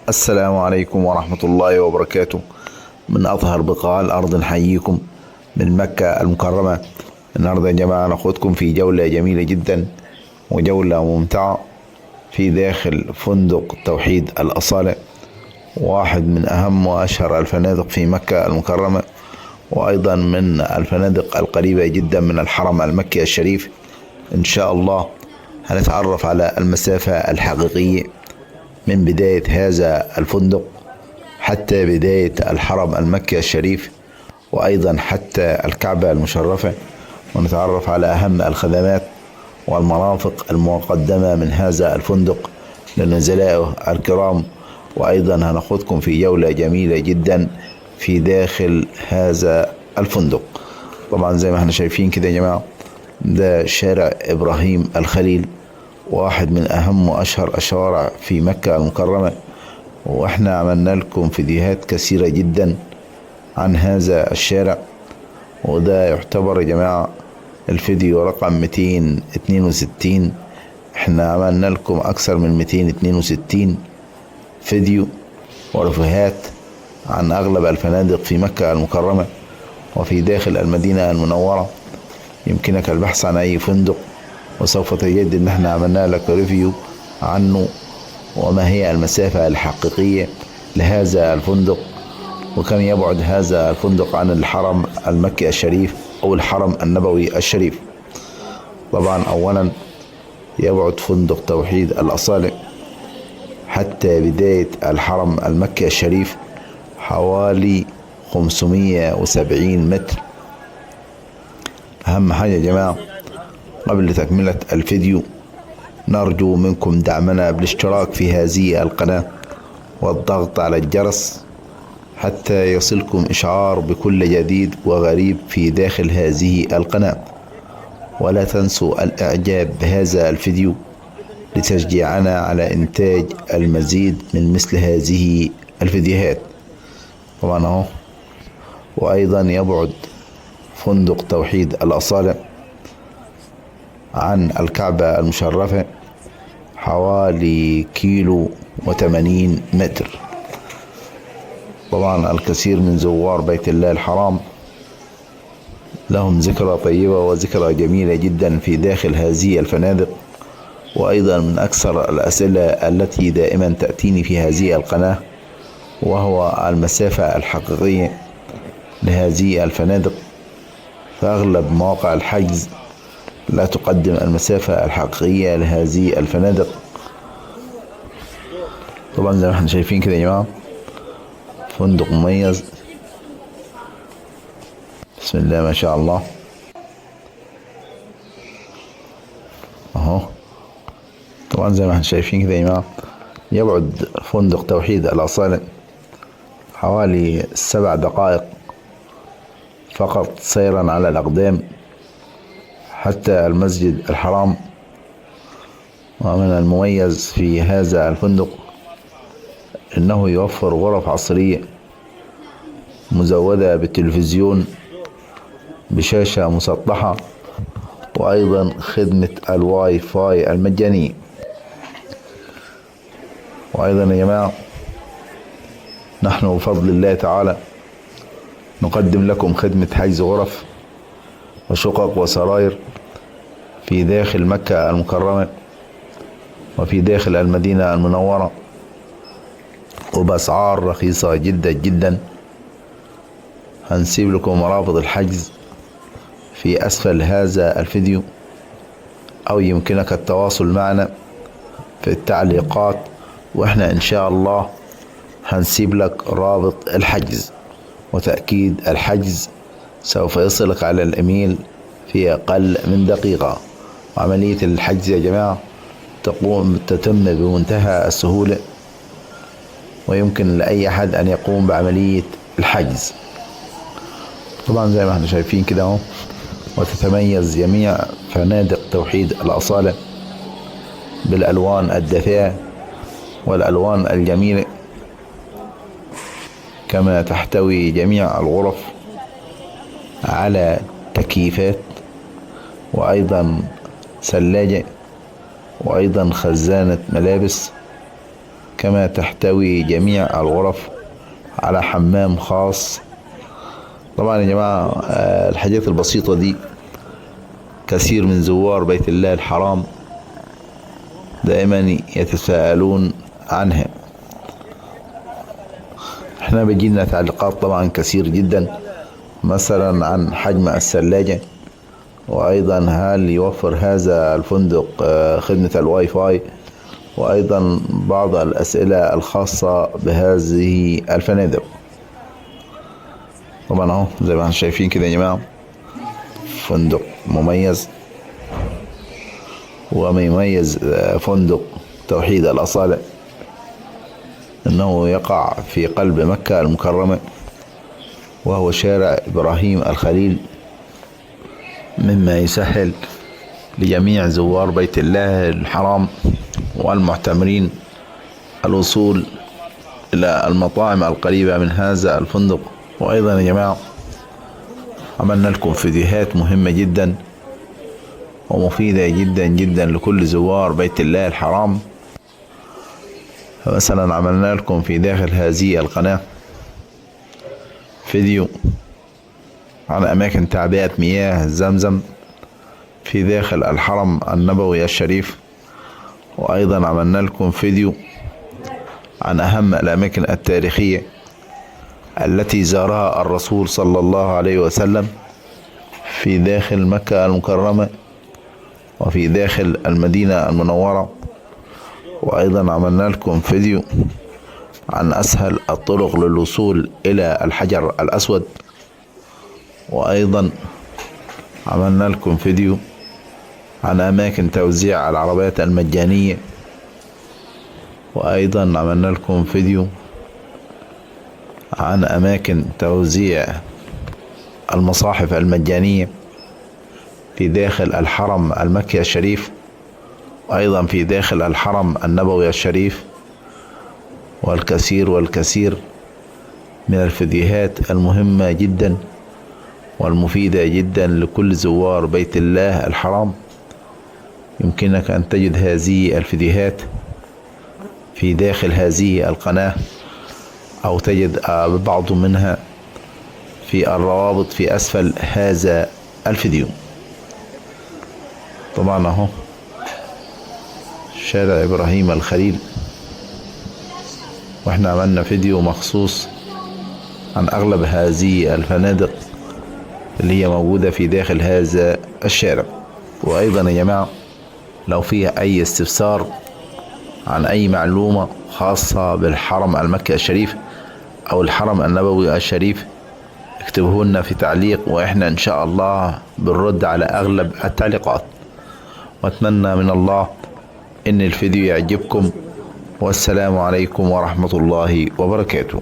السلام عليكم ورحمة الله وبركاته. من أطهر بقاع الأرض نحييكم من مكة المكرمة. النهاردة يا جماعة ناخدكم في جولة جميلة جدا وجولة ممتعة في داخل فندق توحيد الأصالة، واحد من أهم وأشهر الفنادق في مكة المكرمة، وأيضا من الفنادق القريبة جدا من الحرم المكي الشريف. إن شاء الله هنتعرف على المسافة الحقيقية من بداية هذا الفندق حتى بداية الحرم المكي الشريف، وأيضا حتى الكعبة المشرفة، ونتعرف على أهم الخدمات والمرافق المقدمة من هذا الفندق لنزلائه الكرام. وأيضا هناخدكم في جولة جميلة جدا في داخل هذا الفندق. طبعا زي ما احنا شايفين كده يا جماعة، ده شارع إبراهيم الخليل، واحد من أهم وأشهر الشوارع في مكة المكرمة، واحنا عملنا لكم فيديوهات كثيرة جدا عن هذا الشارع، وده يعتبر يا جماعة الفيديو رقم 262. احنا عملنا لكم أكثر من 262 فيديو ورفيهات عن أغلب الفنادق في مكة المكرمة وفي داخل المدينة المنورة. يمكنك البحث عن أي فندق وسوف تجد ان احنا عملنا لك ريفيو عنه، وما هي المسافة الحقيقية لهذا الفندق، وكم يبعد هذا الفندق عن الحرم المكي الشريف او الحرم النبوي الشريف. طبعا اولا يبعد فندق توحيد الاصالة حتى بداية الحرم المكي الشريف حوالي 570 متر. اهم حاجة يا جماعة قبل تكملة الفيديو نرجو منكم دعمنا بالاشتراك في هذه القناة والضغط على الجرس حتى يصلكم إشعار بكل جديد وغريب في داخل هذه القناة، ولا تنسوا الإعجاب بهذا الفيديو لتشجيعنا على إنتاج المزيد من مثل هذه الفيديوهات. طبعا اهو. وأيضا يبعد فندق توحيد الأصالة عن الكعبة المشرفة حوالي 1.80 متر. طبعا الكثير من زوار بيت الله الحرام لهم ذكرى طيبة وذكرى جميلة جدا في داخل هذه الفنادق. وأيضا من أكثر الأسئلة التي دائما تأتيني في هذه القناة وهو المسافة الحقيقية لهذه الفنادق، فأغلب مواقع الحجز لا تقدم المسافة الحقيقية لهذه الفنادق. طبعا زي ما احنا شايفين كده يا جماعة فندق مميز، بسم الله ما شاء الله اهو. طبعا زي ما احنا شايفين كده يا جماعة يبعد فندق توحيد الأصالة حوالي 7 دقائق فقط سيرا على الأقدام حتى المسجد الحرام. ومن المميز في هذا الفندق انه يوفر غرف عصرية مزودة بالتلفزيون بشاشة مسطحة، وايضا خدمة الواي فاي المجانية. وايضا يا جماعة نحن بفضل الله تعالى نقدم لكم خدمة حجز غرف وشقق وسراير في داخل مكة المكرمة وفي داخل المدينة المنورة وبأسعار رخيصة جدا جدا. هنسيب لكم مرافق الحجز في أسفل هذا الفيديو، أو يمكنك التواصل معنا في التعليقات، وإحنا إن شاء الله هنسيب لك رابط الحجز وتأكيد الحجز سوف يصلك على الإيميل في أقل من دقيقة. وعملية الحجز يا جماعة تتم بمنتهى السهولة، ويمكن لأي أحد أن يقوم بعملية الحجز. طبعا زي ما احنا شايفين كده اهو. وتتميز جميع فنادق توحيد الأصالة بالألوان الدافئة والألوان الجميلة، كما تحتوي جميع الغرف على تكييفات وأيضا ثلاجة وأيضا خزانة ملابس، كما تحتوي جميع الغرف على حمام خاص. طبعا يا جماعة الحاجات البسيطة دي كثير من زوار بيت الله الحرام دائما يتساءلون عنها. احنا بيجينا تعليقات طبعا كثير جدا، مثلا عن حجم الثلاجة، وايضا هل يوفر هذا الفندق خدمة الواي فاي، وايضا بعض الاسئلة الخاصة بهذه الفنادق. طبعا اهو زي ما احنا شايفين كده يا جماعة فندق مميز، وما يميز فندق توحيد الأصالة انه يقع في قلب مكة المكرمة، وهو شارع ابراهيم الخليل، مما يسهل لجميع زوار بيت الله الحرام والمعتمرين الوصول الى المطاعم القريبة من هذا الفندق. وايضا يا جماعة عملنا لكم فيديوهات مهمة جدا ومفيدة جدا جدا لكل زوار بيت الله الحرام. مثلا عملنا لكم في داخل هذه القناة فيديو عن أماكن تعبئة مياه زمزم في داخل الحرم النبوي الشريف، وأيضا عملنا لكم فيديو عن أهم الأماكن التاريخية التي زارها الرسول صلى الله عليه وسلم في داخل مكة المكرمة وفي داخل المدينة المنورة. وأيضا عملنا لكم فيديو عن أسهل الطرق للوصول إلى الحجر الأسود، وأيضا عملنا لكم فيديو عن أماكن توزيع العربيات المجانية، وأيضا عملنا لكم فيديو عن أماكن توزيع المصاحف المجانية في داخل الحرم المكي الشريف، وأيضا في داخل الحرم النبوي الشريف، والكثير والكثير من الفيديوهات المهمة جدا والمفيدة جدا لكل زوار بيت الله الحرام. يمكنك أن تجد هذه الفيديوهات في داخل هذه القناة، أو تجد بعض منها في الروابط في أسفل هذا الفيديو. طبعا اهو شارع ابراهيم الخليل، واحنا عملنا فيديو مخصوص عن اغلب هذه الفنادق اللي هي موجودة في داخل هذا الشارع. وايضا يا جماعة لو فيها اي استفسار عن اي معلومة خاصة بالحرم المكي الشريف او الحرم النبوي الشريف اكتبوه لنا في تعليق، واحنا ان شاء الله بنرد على اغلب التعليقات. واتمنى من الله ان الفيديو يعجبكم، والسلام عليكم ورحمة الله وبركاته.